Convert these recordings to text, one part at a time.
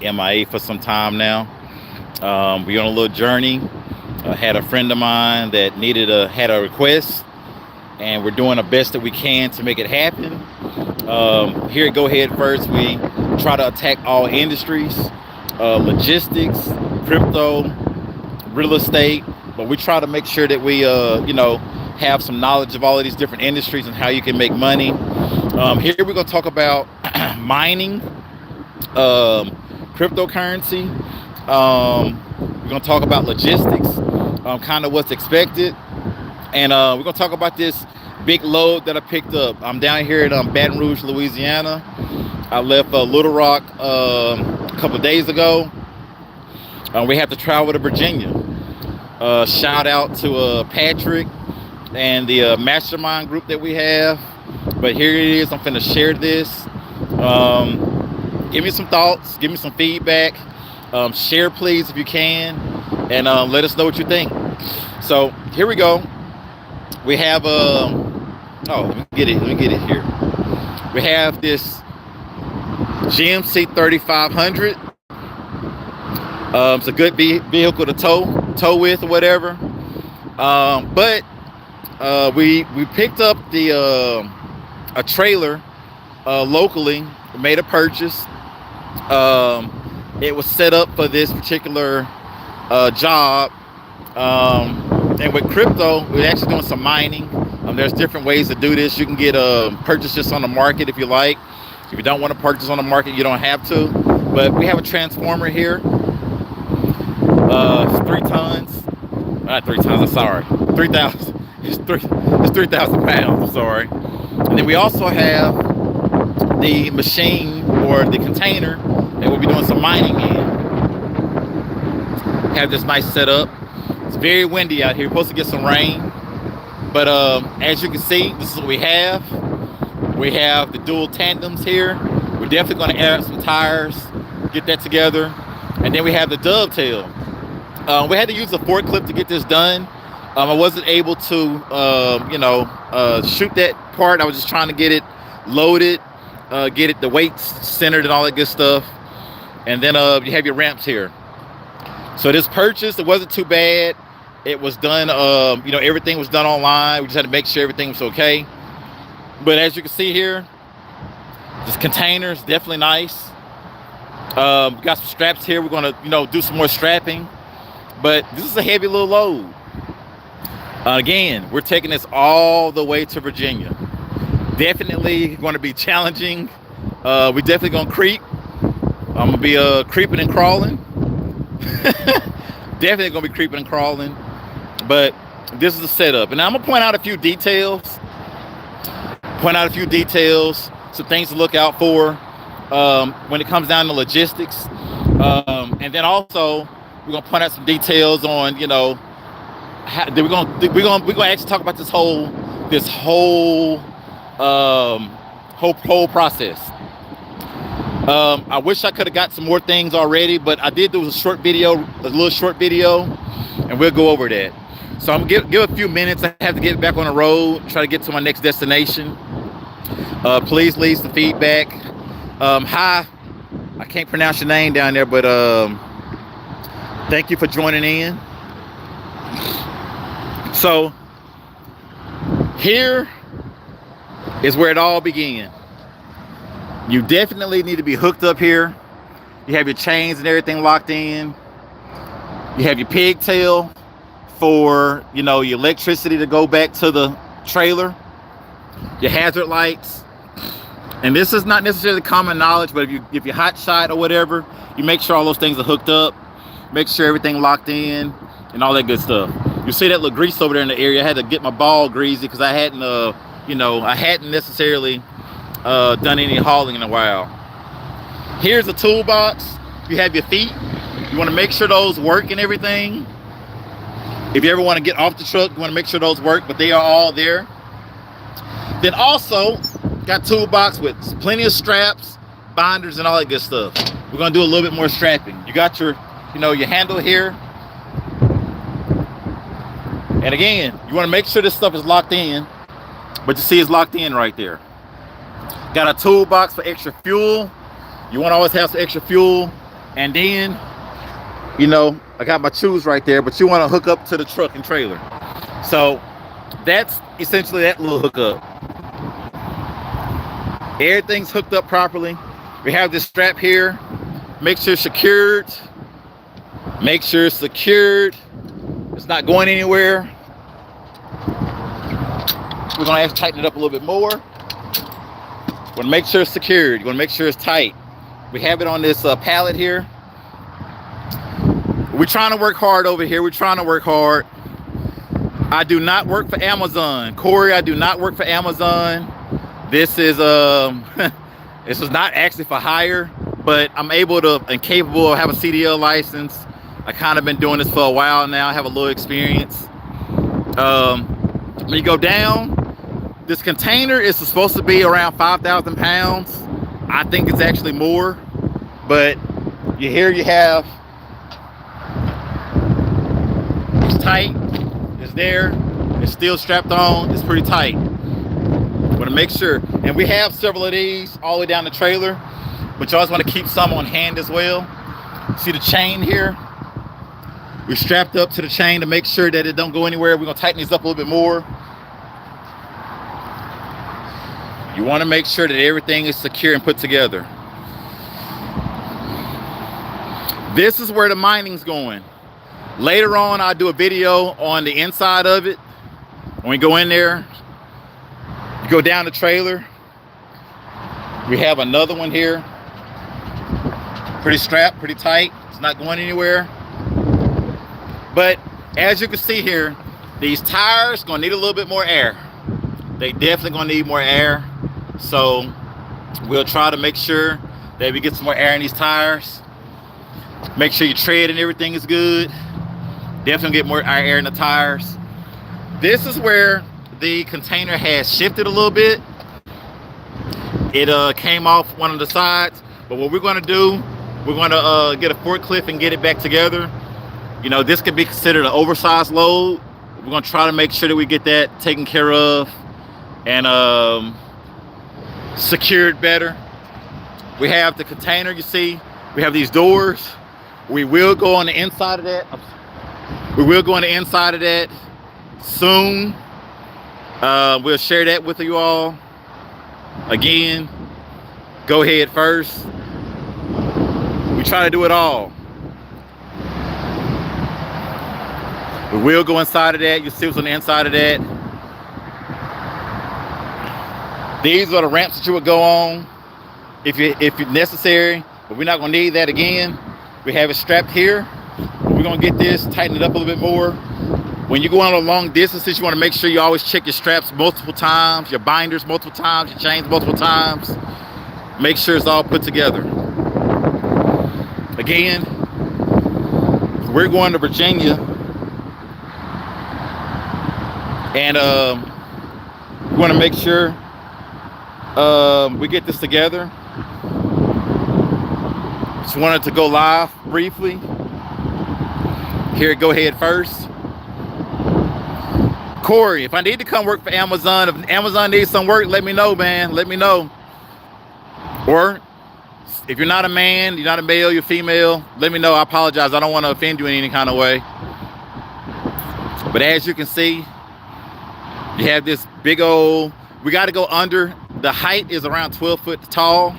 MIA for some time now. We're on a little journey. Had a friend of mine that had a request, and we're doing the best that we can to make it happen. Here at Go Ahead First, we try to attack all industries, logistics, crypto, real estate, but we try to make sure that we, have some knowledge of all of these different industries and how you can make money. Here we're going to talk about mining, cryptocurrency. We're going to talk about logistics, kind of what's expected. And we're going to talk about this big load that I picked up. I'm down here in Baton Rouge, Louisiana. I left Little Rock a couple of days ago. We have to travel to Virginia. Shout out to Patrick and the mastermind group that we have. But here it is. I'm finna share this. Give me some thoughts. Give me some feedback. Share, please, if you can. And let us know what you think. So here we go. We have let me get it here. We have this GMC 3500. It's a good vehicle to tow with or whatever. But we picked up a trailer locally. We made a purchase. It was set up for this particular job. And with crypto, we're actually doing some mining. There's different ways to do this. You can get purchase just on the market if you like. If you don't want to purchase on the market, you don't have to. But we have a transformer here. It's 3 tons. Not 3 tons, I'm sorry. 3,000. It's 3,000 pounds, I'm sorry. And then we also have the machine or the container that we'll be doing some mining in. Have this nice setup. It's very windy out here. We're supposed to get some rain. But as you can see, this is what we have. We have the dual tandems here. We're definitely going to add some tires, get that together. And then we have the dovetail. We had to use a forklift to get this done. I wasn't able to, shoot that part. I was just trying to get it loaded, get it the weights centered and all that good stuff. And then you have your ramps here. So this purchase, it wasn't too bad. It was done, everything was done online. We just had to make sure everything was okay. But as you can see here, this container is definitely nice. We got some straps here. We're going to, do some more strapping. But this is a heavy little load. Again, we're taking this all the way to Virginia. Definitely going to be challenging. We definitely going to creep. I'm going to be creeping and crawling. Definitely going to be creeping and crawling. But this is the setup. And I'm going to point out a few details. Some things to look out for when it comes down to logistics. And then also, we're going to point out some details on, we're going to actually talk about this whole process. I wish I could have got some more things already, but I did do a little short video, and we'll go over that. So I'm gonna give a few minutes. I have to get back on the road, try to get to my next destination. Please leave some feedback. Hi, I can't pronounce your name down there, but thank you for joining in. So here is where it all began. You definitely need to be hooked up here. You have your chains and everything locked in. You have your pigtail for, your electricity to go back to the trailer. Your hazard lights. And this is not necessarily common knowledge, but if you're hot shot or whatever, you make sure all those things are hooked up. Make sure everything locked in and all that good stuff. You see that little grease over there in the area. I had to get my ball greasy because I hadn't necessarily done any hauling in a while. Here's a toolbox. You have your feet. You want to make sure those work and everything. If you ever want to get off the truck, you want to make sure those work, but they are all there. Then also got toolbox with plenty of straps, binders, and all that good stuff. We're going to do a little bit more strapping. You got your handle here. And again, you want to make sure this stuff is locked in, but you see it's locked in right there. Got a toolbox for extra fuel. You want to always have some extra fuel. And then, you know, I got my shoes right there, but you want to hook up to the truck and trailer. So that's essentially that little hookup. Everything's hooked up properly. We have this strap here. Make sure it's secured. Make sure it's secured. It's not going anywhere. We're gonna have to tighten it up a little bit more. You wanna make sure it's secured. You wanna make sure it's tight. We have it on this pallet here. We're trying to work hard over here. We're trying to work hard. I do not work for Amazon. Corey, I do not work for Amazon. This is this is not actually for hire, but I'm able to and capable of have a CDL license. I kind of been doing this for a while now. I have a little experience. When you go down, this container is supposed to be around 5,000 pounds. I think it's actually more, but here you have, it's tight, it's there, it's still strapped on, it's pretty tight. Want to make sure, and we have several of these all the way down the trailer, but you always want to keep some on hand as well. See the chain here? We're strapped up to the chain to make sure that it don't go anywhere. We're gonna tighten these up a little bit more. You want to make sure that everything is secure and put together. This is where the mining's going. Later on, I'll do a video on the inside of it. When we go in there, you go down the trailer. We have another one here. Pretty strapped, pretty tight. It's not going anywhere. But as you can see here, these tires gonna need a little bit more air. They definitely gonna need more air. So we'll try to make sure that we get some more air in these tires. Make sure your tread and everything is good. Definitely get more air in the tires. This is where the container has shifted a little bit. It came off one of the sides, but what we're gonna do, we're gonna get a forklift and get it back together. You know, this could be considered an oversized load. We're gonna try to make sure that we get that taken care of and secured better. We have the container, you see. We have these doors. We will go on the inside of that. We will go on the inside of that soon. We'll share that with you all. Again, go ahead first. We try to do it all. We will go inside of that. You see what's on the inside of that. These are the ramps that you would go on if necessary, but we're not gonna need that again. We have it strapped here. We're gonna get this, tighten it up a little bit more. When you go on a long distances, you wanna make sure you always check your straps multiple times, your binders multiple times, your chains multiple times. Make sure it's all put together. Again, we're going to Virginia, and we want to make sure we get this together. Just wanted to go live briefly. Here, go ahead first. Corey, if I need to come work for Amazon, if Amazon needs some work, let me know, man. Let me know. Or if you're not a man, you're not a male, you're female, let me know. I apologize. I don't want to offend you in any kind of way. But as you can see, you have this big old, we got to go under. The height is around 12 foot tall.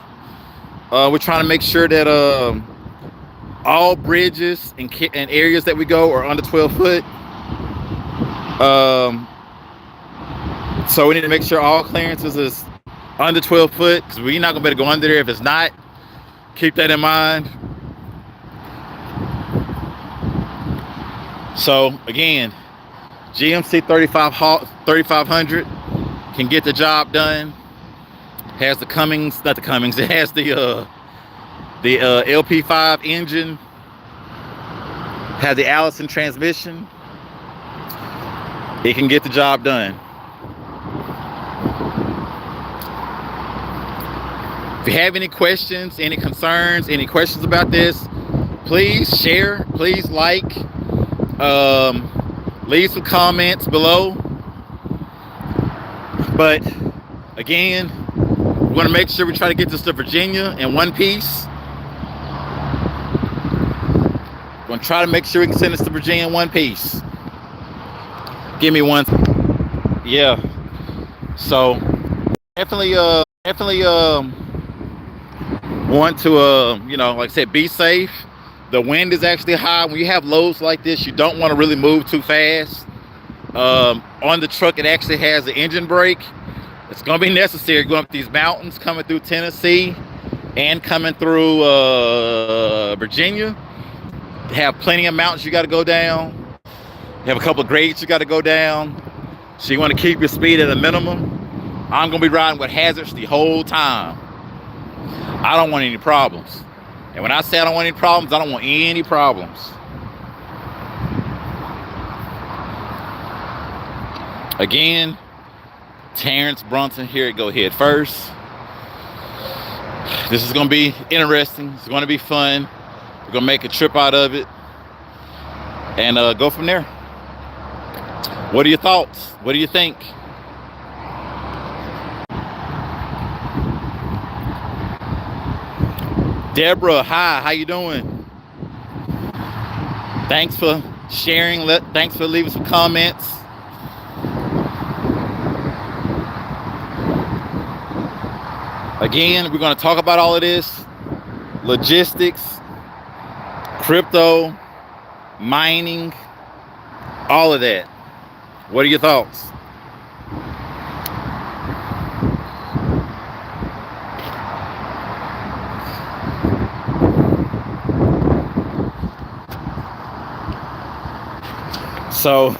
We're trying to make sure that all bridges and areas that we go are under 12 foot. So we need to make sure all clearances is under 12 foot, because we're not gonna be able to go under there if it's not. Keep that in mind. So again, GMC 3500 can get the job done. Has the Cummins, not the Cummins, it has the LP5 engine, has the Allison transmission. It can get the job done. If you have any questions, any concerns, any questions about this, please share, please like, leave some comments below. But again, we want to make sure we try to get this to Virginia in one piece. Gonna try to make sure we can send this to Virginia in one piece. Give me one. Yeah. So definitely want to you know, like I said, be safe. The wind is actually high. When you have loads like this, you don't want to really move too fast. On the truck, it actually has an engine brake. It's going to be necessary going up these mountains, coming through Tennessee and coming through Virginia. You have plenty of mountains you got to go down. You have a couple of grades you got to go down. So you want to keep your speed at a minimum. I'm going to be riding with hazards the whole time. I don't want any problems. And when I say I don't want any problems, I don't want any problems. Again, Terrence Brunson here at Go Head First. This is going to be interesting. It's going to be fun. We're going to make a trip out of it and go from there. What are your thoughts? What do you think? Deborah, hi, how you doing? Thanks for sharing. Thanks for leaving some comments. Again, we're going to talk about all of this. Logistics, crypto, mining, all of that. What are your thoughts? So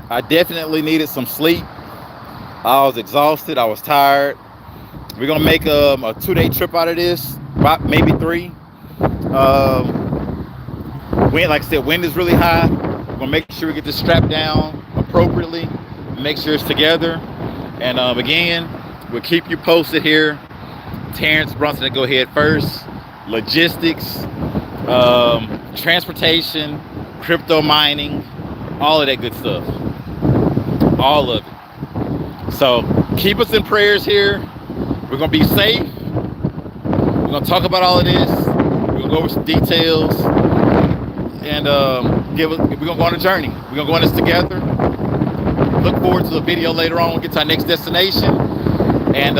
I definitely needed some sleep. I was exhausted. I was tired. We're gonna make a 2-day trip out of this, maybe 3. Wind, like I said, wind is really high. We're gonna make sure we get this strapped down appropriately, make sure it's together. And again, we'll keep you posted here. Terrence Brunson at Go Head First. Logistics, transportation, crypto mining, all of that good stuff. All of it. So keep us in prayers here. We're gonna be safe. We're gonna talk about all of this. We're gonna go over some details, and we're gonna go on a journey. We're gonna go on this together. Look forward to the video later on. We'll get to our next destination. And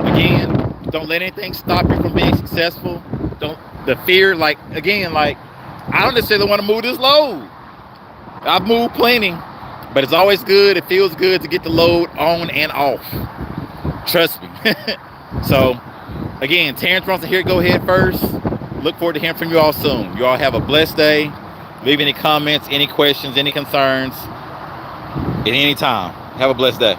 again, don't let anything stop you from being successful. The fear, like I don't necessarily want to move this load. I've moved plenty, but it's always good. It feels good to get the load on and off. Trust me. So, again, Terrence Brunson here. Go Head First. Look forward to hearing from you all soon. You all have a blessed day. Leave any comments, any questions, any concerns at any time. Have a blessed day.